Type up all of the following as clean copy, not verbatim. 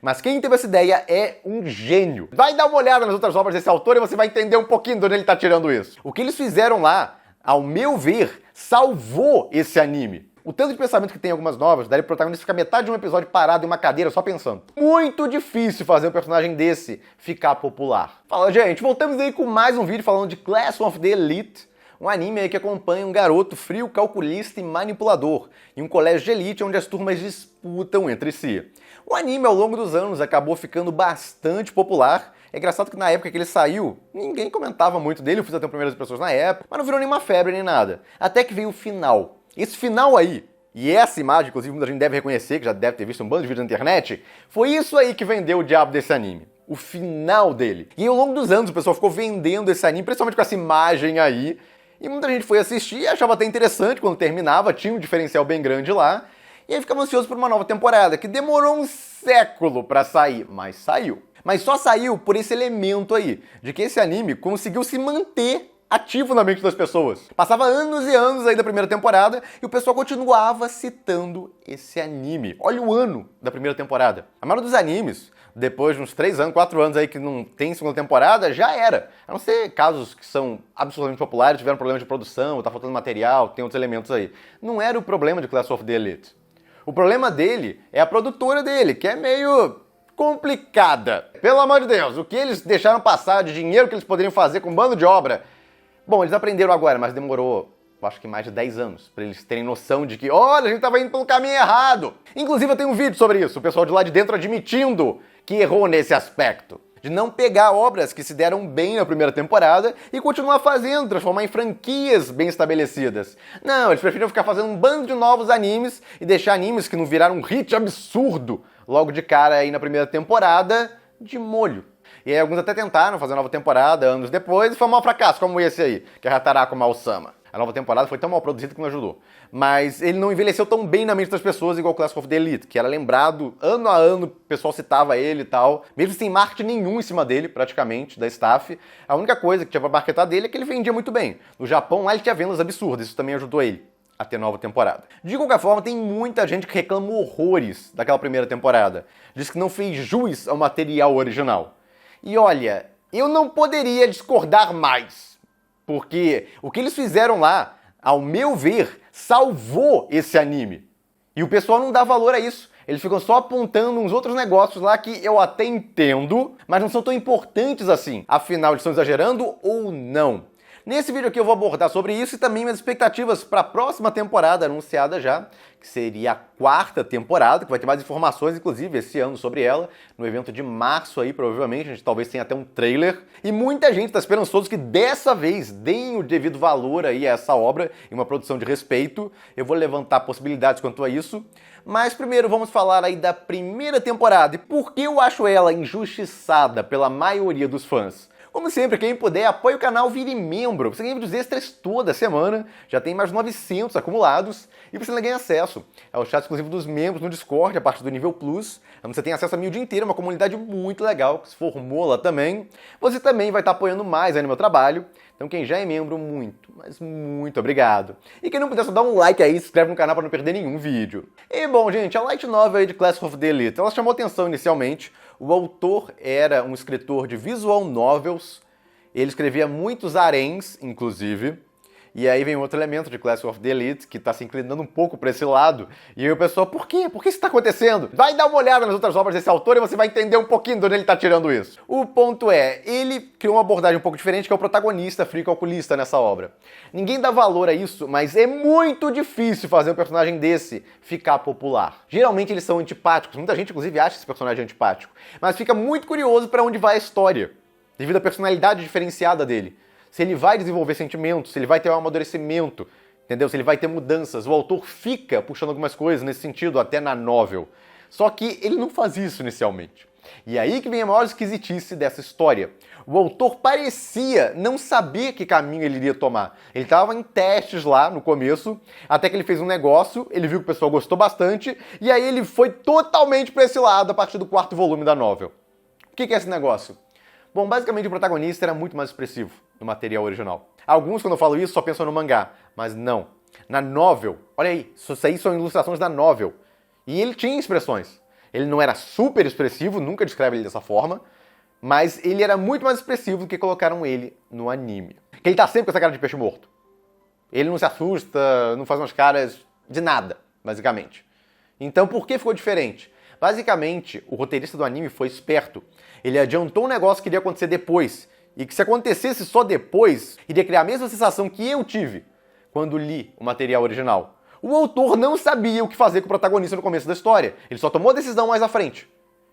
Mas quem teve essa ideia é um gênio. Vai dar uma olhada nas outras obras desse autor e você vai entender um pouquinho de onde ele tá tirando isso. O que eles fizeram lá, ao meu ver, salvou esse anime. O tanto de pensamento que tem em algumas novas, daí o protagonista fica metade de um episódio parado em uma cadeira só pensando. Muito difícil fazer um personagem desse ficar popular. Fala, gente, voltamos aí com mais um vídeo falando de Class of the Elite, um anime aí que acompanha um garoto frio, calculista e manipulador, em um colégio de elite onde as turmas disputam entre si. O anime, ao longo dos anos, acabou ficando bastante popular. É engraçado que na época que ele saiu, ninguém comentava muito dele, eu fiz até primeiras pessoas na época, mas não virou nenhuma febre nem nada. Até que veio o final. Esse final aí, e essa imagem, inclusive, muita gente deve reconhecer, que já deve ter visto um bando de vídeos na internet, foi isso aí que vendeu o diabo desse anime. O final dele. E ao longo dos anos o pessoal ficou vendendo esse anime, principalmente com essa imagem aí, e muita gente foi assistir e achava até interessante quando terminava, tinha um diferencial bem grande lá, e aí ficava ansioso por uma nova temporada, que demorou um século pra sair, mas saiu. Mas só saiu por esse elemento aí, de que esse anime conseguiu se manter ativo na mente das pessoas. Passava anos e anos aí da primeira temporada e o pessoal continuava citando esse anime. Olha o ano da primeira temporada. A maioria dos animes, depois de uns 3 anos, 4 anos aí que não tem segunda temporada, já era. A não ser casos que são absolutamente populares, tiveram problemas de produção, tá faltando material, tem outros elementos aí. Não era o problema de Class of the Elite. O problema dele é a produtora dele, que é meio complicada. Pelo amor de Deus, o que eles deixaram passar de dinheiro que eles poderiam fazer com um bando de obra. Bom, eles aprenderam agora, mas demorou, acho que mais de 10 anos, pra eles terem noção de que, olha, a gente tava indo pelo caminho errado. Inclusive eu tenho um vídeo sobre isso, o pessoal de lá de dentro admitindo que errou nesse aspecto. De não pegar obras que se deram bem na primeira temporada e continuar fazendo, transformar em franquias bem estabelecidas. Não, eles preferiram ficar fazendo um bando de novos animes e deixar animes que não viraram um hit absurdo logo de cara aí na primeira temporada de molho. E aí alguns até tentaram fazer a nova temporada anos depois e foi um mau fracasso, como esse aí, que é Hataraku Mausama. A nova temporada foi tão mal produzida que não ajudou. Mas ele não envelheceu tão bem na mente das pessoas igual Class of the Elite, que era lembrado ano a ano, o pessoal citava ele e tal, mesmo sem marketing nenhum em cima dele, praticamente, da staff. A única coisa que tinha pra marketar dele é que ele vendia muito bem. No Japão, lá ele tinha vendas absurdas, isso também ajudou ele a ter nova temporada. De qualquer forma, tem muita gente que reclama horrores daquela primeira temporada. Diz que não fez jus ao material original. E olha, eu não poderia discordar mais, porque o que eles fizeram lá, ao meu ver, salvou esse anime. E o pessoal não dá valor a isso. Eles ficam só apontando uns outros negócios lá que eu até entendo, mas não são tão importantes assim. Afinal, eles estão exagerando ou não? Nesse vídeo aqui eu vou abordar sobre isso e também minhas expectativas para a próxima temporada anunciada já, que seria a 4ª temporada, que vai ter mais informações, inclusive, esse ano sobre ela, no evento de março aí, provavelmente, a gente talvez tenha até um trailer. E muita gente está esperançoso que dessa vez deem o devido valor aí a essa obra, em uma produção de respeito. Eu vou levantar possibilidades quanto a isso. Mas primeiro vamos falar aí da primeira temporada e por que eu acho ela injustiçada pela maioria dos fãs. Como sempre, quem puder, apoie o canal, vire membro. Você ganha vídeos extras toda semana, já tem mais de 900 acumulados, e você ainda ganha acesso ao chat exclusivo dos membros no Discord, a partir do nível Plus, onde você tem acesso a mim o dia inteiro, uma comunidade muito legal, que se formou lá também. Você também vai estar apoiando mais aí no meu trabalho, então quem já é membro, muito, mas muito obrigado. E quem não puder, só dá um like aí, se inscreve no canal para não perder nenhum vídeo. E bom, gente, a light novel aí de Class of the Elite, ela chamou atenção inicialmente. O autor era um escritor de visual novels, ele escrevia muitos haréns, inclusive, e aí vem outro elemento de Class of the Elite, que está se inclinando um pouco para esse lado, e aí o pessoal, por quê? Por que isso está acontecendo? Vai dar uma olhada nas outras obras desse autor e você vai entender um pouquinho de onde ele está tirando isso. O ponto é, ele criou uma abordagem um pouco diferente, que é o protagonista frio calculista nessa obra. Ninguém dá valor a isso, mas é muito difícil fazer um personagem desse ficar popular. Geralmente eles são antipáticos, muita gente inclusive acha esse personagem antipático, mas fica muito curioso para onde vai a história, devido à personalidade diferenciada dele. Se ele vai desenvolver sentimentos, se ele vai ter um amadurecimento, entendeu? Se ele vai ter mudanças. O autor fica puxando algumas coisas nesse sentido, até na novel. Só que ele não faz isso inicialmente. E aí que vem a maior esquisitice dessa história. O autor parecia não saber que caminho ele iria tomar. Ele estava em testes lá no começo, até que ele fez um negócio, ele viu que o pessoal gostou bastante, e aí ele foi totalmente para esse lado a partir do 4º volume da novel. O que é esse negócio? Bom, basicamente o protagonista era muito mais expressivo no material original. Alguns, quando eu falo isso, só pensam no mangá, mas não. Na novel, olha aí, isso aí são ilustrações da novel. E ele tinha expressões. Ele não era super expressivo, nunca descreve ele dessa forma, mas ele era muito mais expressivo do que colocaram ele no anime. Porque ele tá sempre com essa cara de peixe morto. Ele não se assusta, não faz umas caras de nada, basicamente. Então, por que ficou diferente? Basicamente, o roteirista do anime foi esperto. Ele adiantou um negócio que iria acontecer depois, e que se acontecesse só depois, iria criar a mesma sensação que eu tive quando li o material original. O autor não sabia o que fazer com o protagonista no começo da história. Ele só tomou a decisão mais à frente.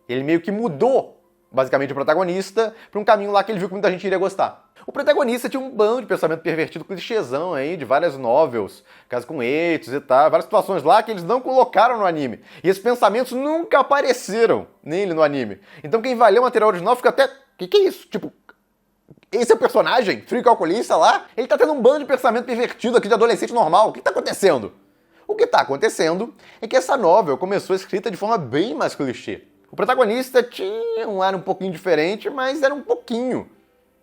Ele meio que mudou, basicamente, o protagonista para um caminho lá que ele viu que muita gente iria gostar. O protagonista tinha um bando de pensamento pervertido, clichêzão aí, de várias novels, caso com Eitos e tal, várias situações lá que eles não colocaram no anime. E esses pensamentos nunca apareceram nele no anime. Então quem vai ler o material original fica até... Que é isso? Tipo, esse é o personagem? Frio calculista lá? Ele tá tendo um bando de pensamento pervertido aqui de adolescente normal. O que tá acontecendo? O que tá acontecendo é que essa novel começou escrita de forma bem mais clichê. O protagonista tinha um ar um pouquinho diferente, mas era um pouquinho.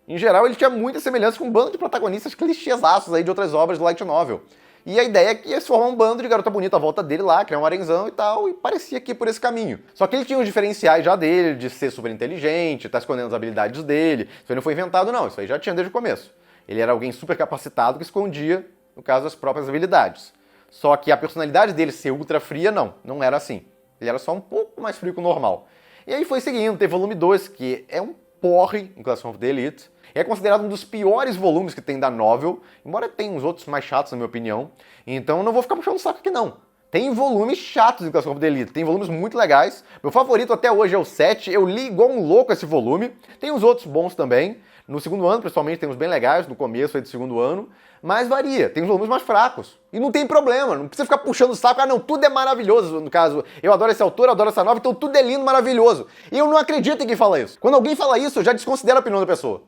Em geral, ele tinha muita semelhança com um bando de protagonistas clichêsaços aí de outras obras do light novel. E a ideia é que ia se formar um bando de garota bonita à volta dele lá, criar um harenzão e tal, e parecia que ia por esse caminho. Só que ele tinha os diferenciais já dele, de ser super inteligente, tá escondendo as habilidades dele. Isso aí não foi inventado não, isso aí já tinha desde o começo. Ele era alguém super capacitado que escondia, no caso, as próprias habilidades. Só que a personalidade dele ser ultra fria, não era assim. Ele era só um pouco mais frio que o normal. E aí foi seguindo, teve volume 2, que é um porre em Classroom of the Elite. É considerado um dos piores volumes que tem da novel, embora tenha uns outros mais chatos, na minha opinião. Então eu não vou ficar puxando o saco aqui, não. Tem volumes chatos em Classroom of the Elite, tem volumes muito legais. Meu favorito até hoje é o 7, eu li igual um louco esse volume. Tem uns outros bons também. No segundo ano, principalmente, tem uns bem legais, no começo aí do segundo ano. Mas varia, tem uns volumes mais fracos. E não tem problema, não precisa ficar puxando o saco. Ah, não, tudo é maravilhoso. No caso, eu adoro esse autor, eu adoro essa novela, então tudo é lindo, maravilhoso. E eu não acredito em quem fala isso. Quando alguém fala isso, eu já desconsidero a opinião da pessoa.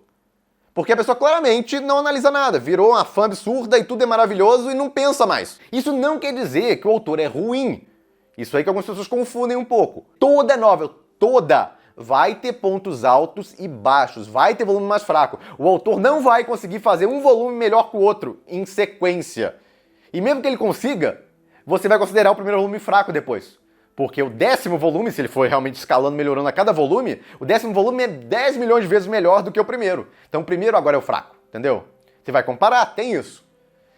Porque a pessoa claramente não analisa nada, virou uma fã absurda e tudo é maravilhoso e não pensa mais. Isso não quer dizer que o autor é ruim. Isso aí que algumas pessoas confundem um pouco. Toda novel, toda, vai ter pontos altos e baixos, vai ter volume mais fraco. O autor não vai conseguir fazer um volume melhor que o outro em sequência. E mesmo que ele consiga, você vai considerar o primeiro volume fraco depois. Porque o 10º volume, se ele for realmente escalando, melhorando a cada volume, o 10º volume é 10 milhões de vezes melhor do que o primeiro. Então o primeiro agora é o fraco, entendeu? Você vai comparar, tem isso.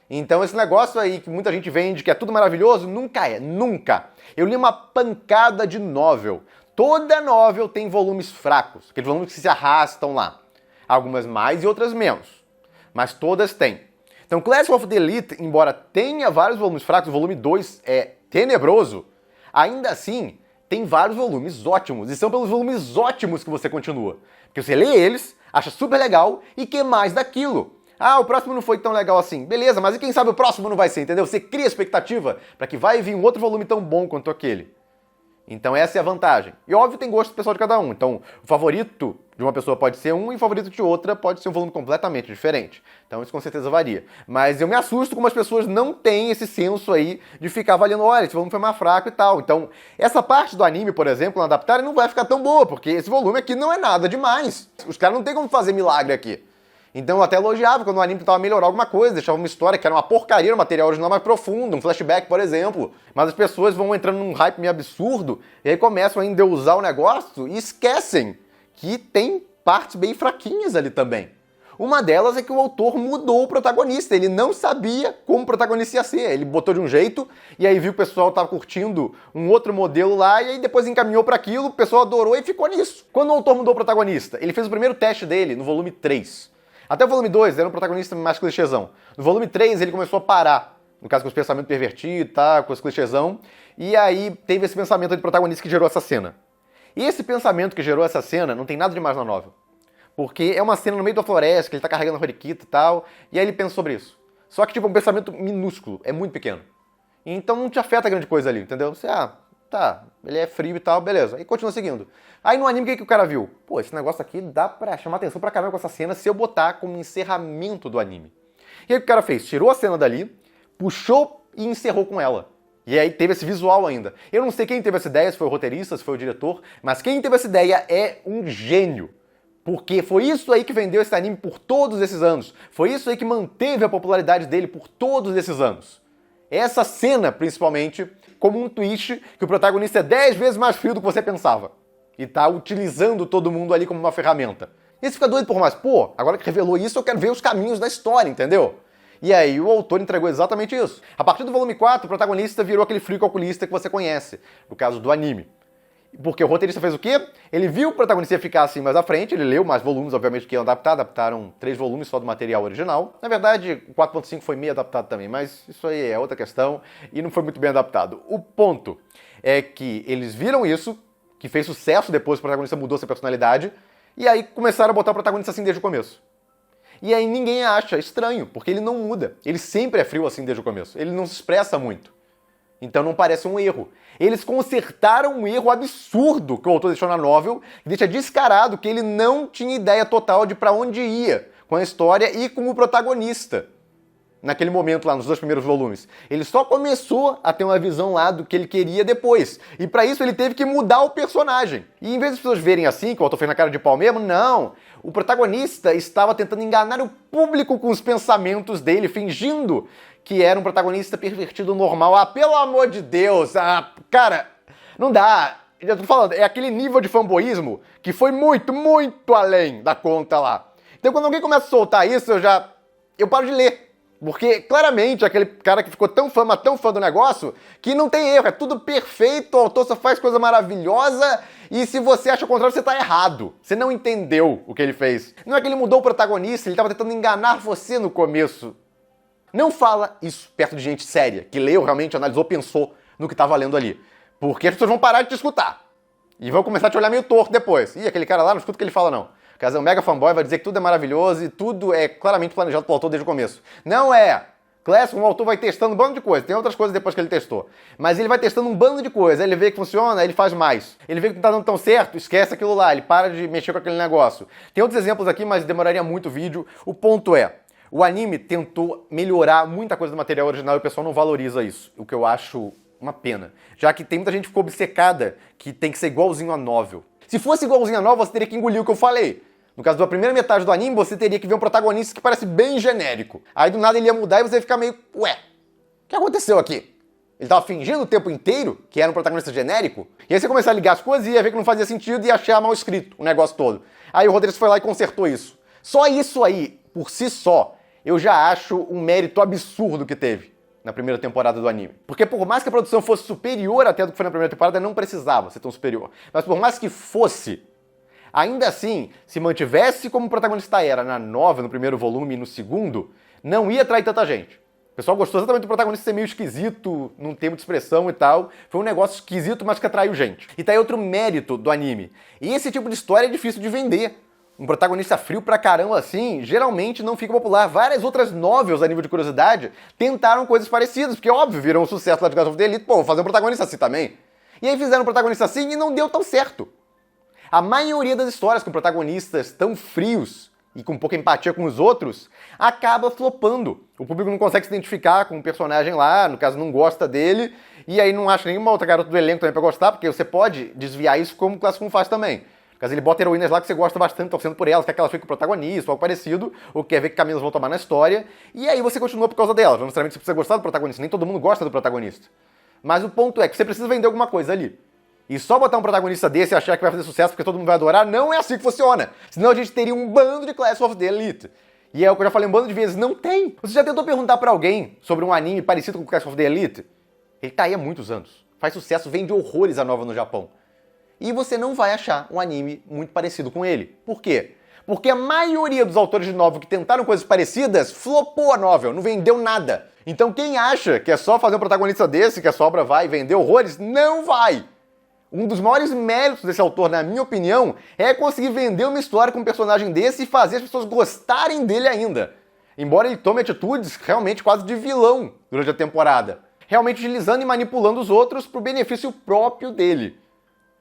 Então esse negócio aí que muita gente vende, que é tudo maravilhoso, nunca é, nunca. Eu li uma pancada de novel. Toda novel tem volumes fracos, aqueles volumes que se arrastam lá. Algumas mais e outras menos. Mas todas têm. Então Classroom of the Elite, embora tenha vários volumes fracos, o volume 2 é tenebroso, ainda assim, tem vários volumes ótimos, e são pelos volumes ótimos que você continua. Porque você lê eles, acha super legal, e quer mais daquilo. Ah, o próximo não foi tão legal assim. Beleza, mas e quem sabe o próximo não vai ser, entendeu? Você cria expectativa para que vai vir um outro volume tão bom quanto aquele. Então essa é a vantagem. E óbvio, tem gosto pessoal de cada um. Então, o favorito de uma pessoa pode ser um e o favorito de outra pode ser um volume completamente diferente. Então isso com certeza varia. Mas eu me assusto como as pessoas não têm esse senso aí de ficar avaliando, olha, esse volume foi mais fraco e tal. Então, essa parte do anime, por exemplo, na adaptarem, não vai ficar tão boa, porque esse volume aqui não é nada demais. Os caras não tem como fazer milagre aqui. Então eu até elogiava quando o anime tentava melhorar alguma coisa, deixava uma história que era uma porcaria, um material original mais profundo, um flashback, por exemplo. Mas as pessoas vão entrando num hype meio absurdo, e aí começam a endeusar o negócio e esquecem que tem partes bem fraquinhas ali também. Uma delas é que o autor mudou o protagonista, ele não sabia como o protagonista ia ser. Ele botou de um jeito, e aí viu que o pessoal estava curtindo um outro modelo lá, e aí depois encaminhou para aquilo, o pessoal adorou e ficou nisso. Quando o autor mudou o protagonista, ele fez o primeiro teste dele no volume 3. Até o volume 2 era um protagonista mais clichêzão. No volume 3 ele começou a parar, no caso com os pensamentos pervertidos, tá, com os clichêzão, e aí teve esse pensamento de protagonista que gerou essa cena. E esse pensamento que gerou essa cena não tem nada demais na novel. Porque é uma cena no meio da floresta, que ele tá carregando a Horikita e tal, e aí ele pensa sobre isso. Só que tipo, é um pensamento minúsculo, é muito pequeno. Então não te afeta grande coisa ali, entendeu? Você, tá, ele é frio e tal, beleza. E continua seguindo. Aí no anime, o que o cara viu? Pô, esse negócio aqui dá pra chamar atenção pra caramba com essa cena se eu botar como encerramento do anime. E aí o que o cara fez? Tirou a cena dali, puxou e encerrou com ela. E aí teve esse visual ainda. Eu não sei quem teve essa ideia, se foi o roteirista, se foi o diretor, mas quem teve essa ideia é um gênio. Porque foi isso aí que vendeu esse anime por todos esses anos. Foi isso aí que manteve a popularidade dele por todos esses anos. essa cena, principalmente, como um twist que o protagonista é 10 vezes mais frio do que você pensava. E tá utilizando todo mundo ali como uma ferramenta. E você fica doido por mais. Pô, agora que revelou isso, eu quero ver os caminhos da história, entendeu? E aí o autor entregou exatamente isso. A partir do volume 4, o protagonista virou aquele frio calculista que você conhece, no caso do anime. Porque o roteirista fez o quê? Ele viu o protagonista ficar assim mais à frente, ele leu mais volumes, obviamente, que iam adaptar, adaptaram 3 volumes só do material original. Na verdade, o 4.5 foi meio adaptado também, mas isso aí é outra questão e não foi muito bem adaptado. O ponto é que eles viram isso, que fez sucesso depois, o protagonista mudou sua personalidade, e aí começaram a botar o protagonista assim desde o começo. E aí ninguém acha estranho, porque ele não muda. Ele sempre é frio assim desde o começo. Ele não se expressa muito. Então não parece um erro. Eles consertaram um erro absurdo que o autor deixou na novel, que deixa descarado que ele não tinha ideia total de pra onde ia com a história e com o protagonista. Naquele momento lá, nos 2 primeiros volumes. Ele só começou a ter uma visão lá do que ele queria depois. E pra isso ele teve que mudar o personagem. E em vez das pessoas verem assim, que o autor fez na cara de pau mesmo, não. O protagonista estava tentando enganar o público com os pensamentos dele, fingindo que era um protagonista pervertido normal. Ah, pelo amor de Deus! Ah, cara, não dá. Já tô falando, é aquele nível de fanboísmo que foi muito, muito além da conta lá. Então quando alguém começa a soltar isso, eu paro de ler. Porque, claramente, aquele cara que ficou tão fã do negócio, que não tem erro, é tudo perfeito, o autor só faz coisa maravilhosa, e se você acha o contrário, você tá errado. Você não entendeu o que ele fez. Não é que ele mudou o protagonista, ele tava tentando enganar você no começo. Não fala isso perto de gente séria, que leu, realmente analisou, pensou no que tava lendo ali. Porque as pessoas vão parar de te escutar. E vão começar a te olhar meio torto depois. Ih, aquele cara lá, não escuta o que ele fala, não. Caso é um mega fanboy, vai dizer que tudo é maravilhoso e tudo é claramente planejado pelo autor desde o começo. Não é! Classic, o autor vai testando um bando de coisas. Tem outras coisas depois que ele testou. Mas ele vai testando um bando de coisas. Aí ele vê que funciona, aí ele faz mais. Ele vê que não tá dando tão certo, esquece aquilo lá. Ele para de mexer com aquele negócio. Tem outros exemplos aqui, mas demoraria muito o vídeo. O ponto é, o anime tentou melhorar muita coisa do material original e o pessoal não valoriza isso. O que eu acho uma pena. Já que tem muita gente que ficou obcecada que tem que ser igualzinho a novel. Se fosse igualzinho a novel, você teria que engolir o que eu falei. No caso da primeira metade do anime, você teria que ver um protagonista que parece bem genérico. Aí do nada ele ia mudar e você ia ficar meio, ué, o que aconteceu aqui? Ele tava fingindo o tempo inteiro que era um protagonista genérico? E aí você começar a ligar as coisas e ia ver que não fazia sentido e ia achar mal escrito o negócio todo. Aí o roteirista foi lá e consertou isso. Só isso aí, por si só, eu já acho um mérito absurdo que teve na primeira temporada do anime. Porque por mais que a produção fosse superior até do que foi na primeira temporada, não precisava ser tão superior. Mas por mais que fosse, ainda assim, se mantivesse como o protagonista era na nova, no primeiro volume e no segundo, não ia atrair tanta gente. O pessoal gostou exatamente do protagonista ser meio esquisito, num termo de expressão e tal. Foi um negócio esquisito, mas que atraiu gente. E tá aí outro mérito do anime. E esse tipo de história é difícil de vender. Um protagonista frio pra caramba assim, geralmente não fica popular. Várias outras novels, a nível de curiosidade, tentaram coisas parecidas, porque óbvio, viram um sucesso lá de Class of the Elite, pô, vou fazer um protagonista assim também. E aí fizeram um protagonista assim e não deu tão certo. A maioria das histórias com protagonistas tão frios e com pouca empatia com os outros acaba flopando. O público não consegue se identificar com o personagem lá, no caso não gosta dele, e aí não acha nenhuma outra garota do elenco também pra gostar, porque você pode desviar isso como o Classic faz também. No caso ele bota heroínas lá que você gosta bastante, torcendo por elas, quer que elas fiquem com o protagonista, ou algo parecido, ou quer ver que caminhos vão tomar na história, e aí você continua por causa delas. Não necessariamente você precisa gostar do protagonista, nem todo mundo gosta do protagonista. Mas o ponto é que você precisa vender alguma coisa ali. E só botar um protagonista desse e achar que vai fazer sucesso porque todo mundo vai adorar, não é assim que funciona. Senão a gente teria um bando de Class of the Elite. E é o que eu já falei um bando de vezes, não tem. Você já tentou perguntar pra alguém sobre um anime parecido com Class of the Elite? Ele tá aí há muitos anos. Faz sucesso, vende horrores a nova no Japão. E você não vai achar um anime muito parecido com ele. Por quê? Porque a maioria dos autores de novel que tentaram coisas parecidas flopou a novel, não vendeu nada. Então quem acha que é só fazer um protagonista desse, que a sua obra vai vender horrores, não vai. Um dos maiores méritos desse autor, na minha opinião, é conseguir vender uma história com um personagem desse e fazer as pessoas gostarem dele ainda. Embora ele tome atitudes realmente quase de vilão durante a temporada. Realmente utilizando e manipulando os outros para o benefício próprio dele.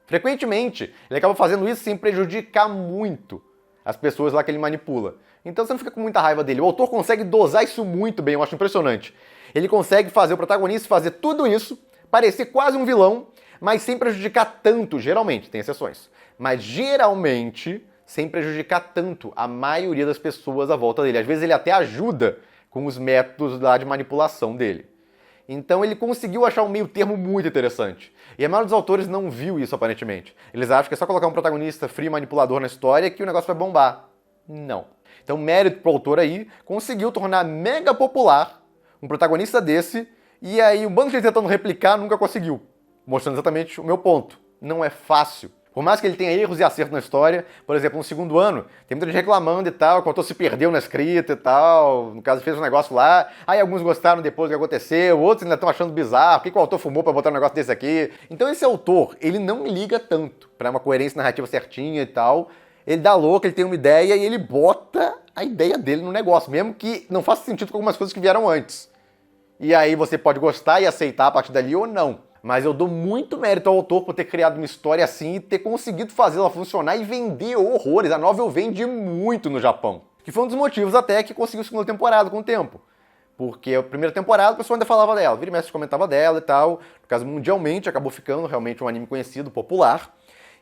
Frequentemente, ele acaba fazendo isso sem prejudicar muito as pessoas lá que ele manipula. Então você não fica com muita raiva dele. O autor consegue dosar isso muito bem, eu acho impressionante. Ele consegue fazer o protagonista fazer tudo isso, parecer quase um vilão, mas sem prejudicar tanto, geralmente, tem exceções, mas geralmente sem prejudicar tanto a maioria das pessoas à volta dele. Às vezes ele até ajuda com os métodos lá de manipulação dele. Então ele conseguiu achar um meio termo muito interessante. E a maioria dos autores não viu isso, aparentemente. Eles acham que é só colocar um protagonista frio e manipulador na história que o negócio vai bombar. Não. Então, mérito pro autor aí, conseguiu tornar mega popular um protagonista desse, e aí o bando de gente tentando replicar nunca conseguiu. Mostrando exatamente o meu ponto. Não é fácil. Por mais que ele tenha erros e acertos na história, por exemplo, no segundo ano, tem muita gente reclamando e tal, que o autor se perdeu na escrita e tal, no caso fez um negócio lá, aí alguns gostaram depois do que aconteceu, outros ainda estão achando bizarro, o que o autor fumou pra botar um negócio desse aqui? Então esse autor, ele não liga tanto pra uma coerência narrativa certinha e tal, ele dá louco, ele tem uma ideia e ele bota a ideia dele no negócio, mesmo que não faça sentido com algumas coisas que vieram antes. E aí você pode gostar e aceitar a partir dali ou não. Mas eu dou muito mérito ao autor por ter criado uma história assim e ter conseguido fazê-la funcionar e vender horrores. A novel vende muito no Japão. Que foi um dos motivos até que conseguiu a segunda temporada com o tempo. Porque a primeira temporada o pessoal ainda falava dela, vira e mexe comentava dela e tal. No caso, mundialmente, acabou ficando realmente um anime conhecido, popular.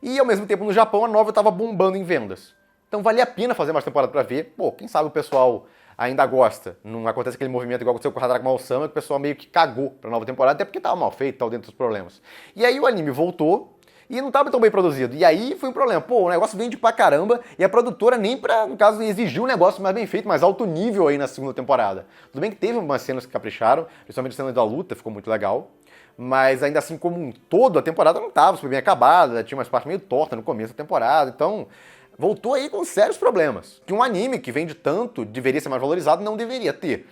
E ao mesmo tempo no Japão a novel estava bombando em vendas. Então valia a pena fazer mais temporada pra ver. Pô, quem sabe o pessoal ainda gosta. Não acontece aquele movimento igual aconteceu com o Hadaraku Maul-sama, que o pessoal meio que cagou pra nova temporada, até porque tava mal feito, tal, dentro dos problemas. E aí o anime voltou e não tava tão bem produzido. E aí foi um problema. Pô, o negócio vende pra caramba e a produtora nem pra, no caso, exigir um negócio mais bem feito, mais alto nível aí na segunda temporada. Tudo bem que teve umas cenas que capricharam, principalmente a cena da luta, ficou muito legal. Mas ainda assim, como um todo, a temporada não tava super bem acabada, tinha umas partes meio tortas no começo da temporada, então voltou aí com sérios problemas. Que um anime que vende tanto, deveria ser mais valorizado, não deveria ter.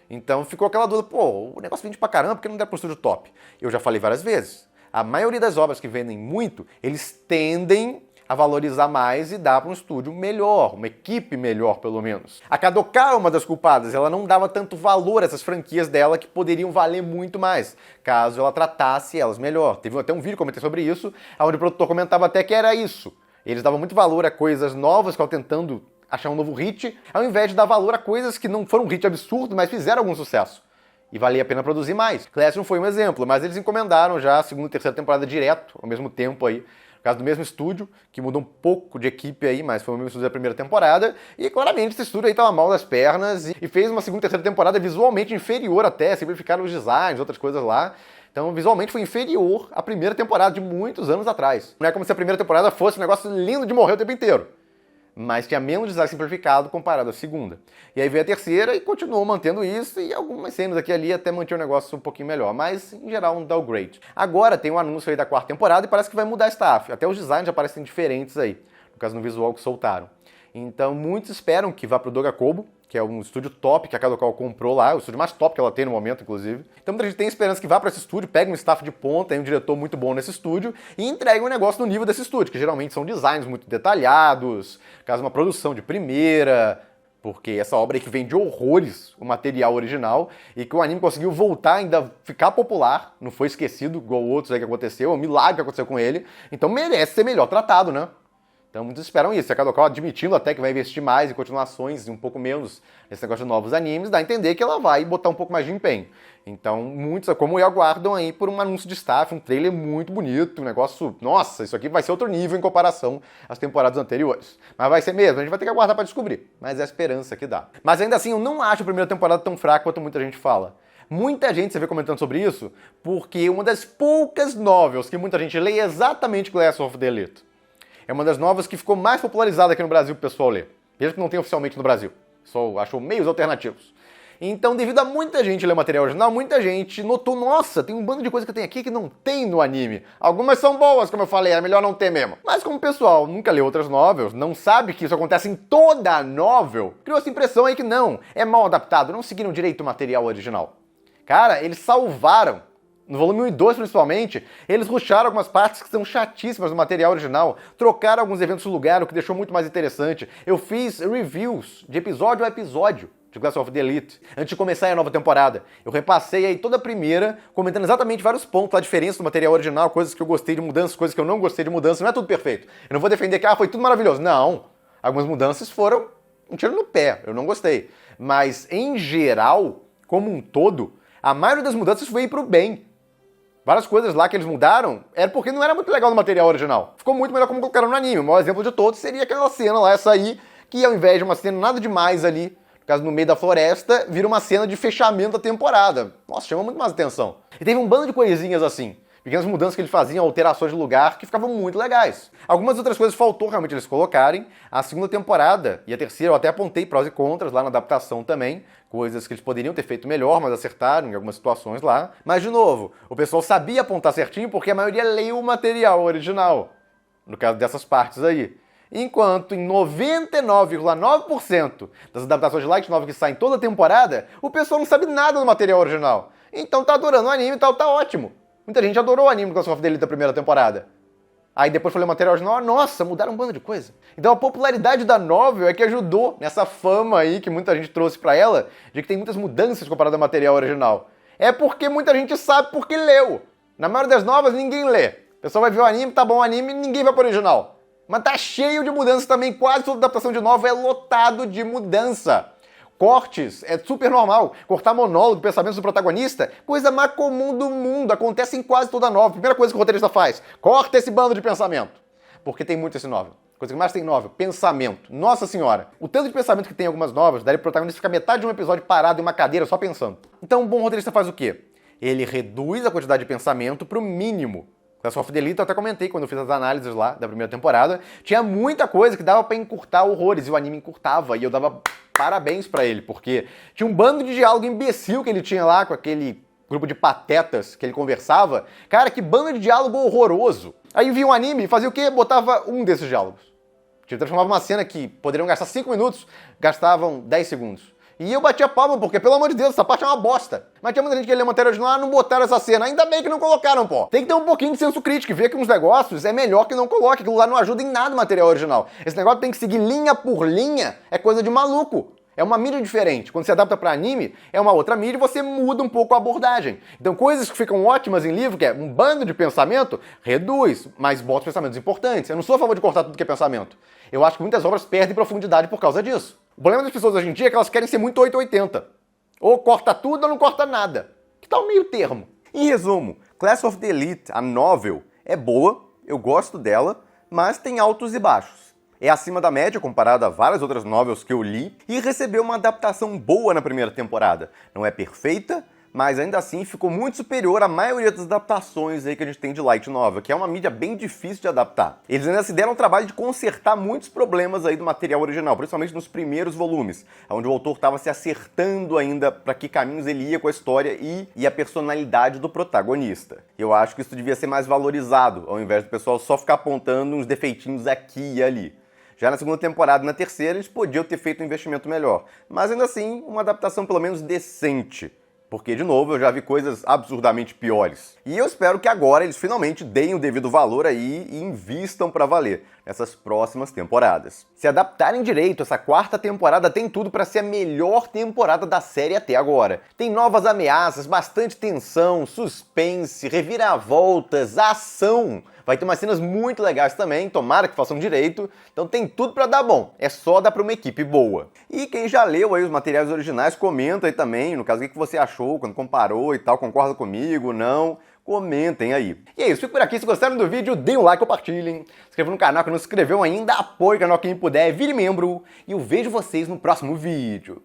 Então ficou aquela dúvida, pô, o negócio vende pra caramba, porque não der pro estúdio top? Eu já falei várias vezes, a maioria das obras que vendem muito, eles tendem a valorizar mais e dar para um estúdio melhor, uma equipe melhor, pelo menos. A Kadokawa é uma das culpadas, ela não dava tanto valor a essas franquias dela que poderiam valer muito mais, caso ela tratasse elas melhor. Teve até um vídeo que eu comentei sobre isso, onde o produtor comentava até que era isso. Eles davam muito valor a coisas novas, que estavam tentando achar um novo hit, ao invés de dar valor a coisas que não foram um hit absurdo, mas fizeram algum sucesso. E valia a pena produzir mais. Classroom foi um exemplo, mas eles encomendaram já a segunda e terceira temporada direto, ao mesmo tempo aí. No caso do mesmo estúdio, que mudou um pouco de equipe aí, mas foi o mesmo estúdio da primeira temporada. E claramente esse estúdio aí tava mal das pernas e fez uma segunda e terceira temporada visualmente inferior até, simplificaram os designs, outras coisas lá. Então, visualmente foi inferior à primeira temporada de muitos anos atrás. Não é como se a primeira temporada fosse um negócio lindo de morrer o tempo inteiro, mas tinha menos design simplificado comparado à segunda. E aí veio a terceira e continuou mantendo isso, e algumas cenas aqui e ali até mantinha o negócio um pouquinho melhor, mas em geral um downgrade. Agora tem um anúncio aí da quarta temporada e parece que vai mudar a staff, até os designs já parecem diferentes aí, no caso no visual que soltaram. Então muitos esperam que vá pro Doga Kobo, que é um estúdio top que a Kadokawa comprou lá, o estúdio mais top que ela tem no momento, inclusive. Então muita gente tem esperança que vá para esse estúdio, pegue um staff de ponta, um diretor muito bom nesse estúdio e entregue um negócio no nível desse estúdio, que geralmente são designs muito detalhados, caso uma produção de primeira, porque essa obra aí que vende horrores o material original e que o anime conseguiu voltar, ainda ficar popular, não foi esquecido igual outros aí que aconteceu, é um milagre que aconteceu com ele, então merece ser melhor tratado, né? Então muitos esperam isso, a Kadokawa admitindo até que vai investir mais em continuações e um pouco menos nesse negócio de novos animes, dá a entender que ela vai botar um pouco mais de empenho. Então muitos, como eu, aguardam aí por um anúncio de staff, um trailer muito bonito, um negócio, nossa, isso aqui vai ser outro nível em comparação às temporadas anteriores. Mas vai ser mesmo, a gente vai ter que aguardar para descobrir, mas é a esperança que dá. Mas ainda assim, eu não acho a primeira temporada tão fraca quanto muita gente fala. Muita gente, você vê comentando sobre isso, porque uma das poucas novels que muita gente lê é exatamente Class of the Elite. É uma das novas que ficou mais popularizada aqui no Brasil pro pessoal ler. Mesmo que não tenha oficialmente no Brasil. Só achou meios alternativos. Então, devido a muita gente ler material original, muita gente notou, nossa, tem um bando de coisa que tem aqui que não tem no anime. Algumas são boas, como eu falei, é melhor não ter mesmo. Mas como o pessoal nunca leu outras novels, não sabe que isso acontece em toda a novel, criou essa impressão aí que não, é mal adaptado, não seguiram direito o material original. Cara, eles salvaram. No volume 1 e 2, principalmente, eles rusharam algumas partes que são chatíssimas do material original, trocaram alguns eventos no lugar, o que deixou muito mais interessante. Eu fiz reviews de episódio a episódio de Class of the Elite, antes de começar a nova temporada. Eu repassei aí toda a primeira, comentando exatamente vários pontos, a diferença do material original, coisas que eu gostei de mudanças, coisas que eu não gostei de mudanças. Não é tudo perfeito. Eu não vou defender que foi tudo maravilhoso. Não. Algumas mudanças foram um tiro no pé, eu não gostei. Mas, em geral, como um todo, a maioria das mudanças foi pro bem. Várias coisas lá que eles mudaram era porque não era muito legal no material original. Ficou muito melhor como colocaram no anime. O maior exemplo de todos seria aquela cena lá, essa aí, que ao invés de uma cena nada demais ali, no caso no meio da floresta vira uma cena de fechamento da temporada. Nossa, chama muito mais atenção. E teve um bando de coisinhas assim, pequenas mudanças que eles faziam, alterações de lugar, que ficavam muito legais. Algumas outras coisas faltou realmente eles colocarem. A segunda temporada e a terceira eu até apontei prós e contras lá na adaptação também, coisas que eles poderiam ter feito melhor, mas acertaram em algumas situações lá. Mas, de novo, o pessoal sabia apontar certinho porque a maioria leu o material original, no caso dessas partes aí. Enquanto em 99,9% das adaptações de light novel que saem toda temporada, o pessoal não sabe nada do material original. Então tá adorando o anime e tal, tá ótimo. Muita gente adorou o anime do Class of the Elite da primeira temporada. Aí depois foi ler o material original, nossa, mudaram um bando de coisa. Então a popularidade da novel é que ajudou nessa fama aí que muita gente trouxe pra ela, de que tem muitas mudanças comparado ao material original. É porque muita gente sabe porque leu. Na maioria das novas ninguém lê. O pessoal vai ver o anime, tá bom o anime, ninguém vai pro original. Mas tá cheio de mudanças também, quase toda adaptação de novel é lotado de mudança. Cortes, é super normal. Cortar monólogo, pensamentos do protagonista, coisa mais comum do mundo, acontece em quase toda novel. Primeira coisa que o roteirista faz, corta esse bando de pensamento. Porque tem muito esse novel. Coisa que mais tem novel, pensamento. Nossa senhora, o tanto de pensamento que tem em algumas novelas, daria pro protagonista ficar metade de um episódio parado em uma cadeira só pensando. Então um bom roteirista faz o quê? Ele reduz a quantidade de pensamento pro mínimo. Class of the Elite eu até comentei quando eu fiz as análises lá da primeira temporada. Tinha muita coisa que dava pra encurtar horrores, e o anime encurtava, e eu dava parabéns pra ele, porque tinha um bando de diálogo imbecil que ele tinha lá com aquele grupo de patetas que ele conversava. Cara, que bando de diálogo horroroso. Aí via um anime e fazia o quê? Botava um desses diálogos. Tipo, transformava uma cena que poderiam gastar 5 minutos, gastavam 10 segundos. E eu batia palma, porque, pelo amor de Deus, essa parte é uma bosta. Mas tinha muita gente que lia matéria original, não botaram essa cena. Ainda bem que não colocaram, pô. Tem que ter um pouquinho de senso crítico e ver que uns negócios é melhor que não coloque. Aquilo lá não ajuda em nada o material original. Esse negócio tem que seguir linha por linha, é coisa de maluco. É uma mídia diferente. Quando você adapta pra anime, é uma outra mídia e você muda um pouco a abordagem. Então, coisas que ficam ótimas em livro, que é um bando de pensamento, reduz, mas bota os pensamentos importantes. Eu não sou a favor de cortar tudo que é pensamento. Eu acho que muitas obras perdem profundidade por causa disso. O problema das pessoas hoje em dia é que elas querem ser muito 880. Ou corta tudo ou não corta nada. Que tal meio termo? Em resumo, Class of the Elite, a novel, é boa, eu gosto dela, mas tem altos e baixos. É acima da média comparado a várias outras novels que eu li e recebeu uma adaptação boa na primeira temporada. Não é perfeita, mas ainda assim ficou muito superior à maioria das adaptações aí que a gente tem de light novel, que é uma mídia bem difícil de adaptar. Eles ainda se deram o trabalho de consertar muitos problemas aí do material original, principalmente nos primeiros volumes, onde o autor estava se acertando ainda para que caminhos ele ia com a história e a personalidade do protagonista. Eu acho que isso devia ser mais valorizado, ao invés do pessoal só ficar apontando uns defeitinhos aqui e ali. Já na segunda temporada e na terceira eles podiam ter feito um investimento melhor, mas ainda assim uma adaptação pelo menos decente. Porque, de novo, eu já vi coisas absurdamente piores. E eu espero que agora eles finalmente deem o devido valor aí e invistam pra valer nessas próximas temporadas. Se adaptarem direito, essa quarta temporada tem tudo pra ser a melhor temporada da série até agora. Tem novas ameaças, bastante tensão, suspense, reviravoltas, ação. Vai ter umas cenas muito legais também, tomara que façam direito, então tem tudo pra dar bom, é só dar pra uma equipe boa. E quem já leu aí os materiais originais, comenta aí também, no caso, o que você achou quando comparou e tal, concorda comigo, não? Comentem aí. E é isso, fico por aqui, se gostaram do vídeo, deem um like, compartilhem, se inscrevam no canal que não se inscreveu ainda, apoie o canal quem puder, vire membro, e eu vejo vocês no próximo vídeo.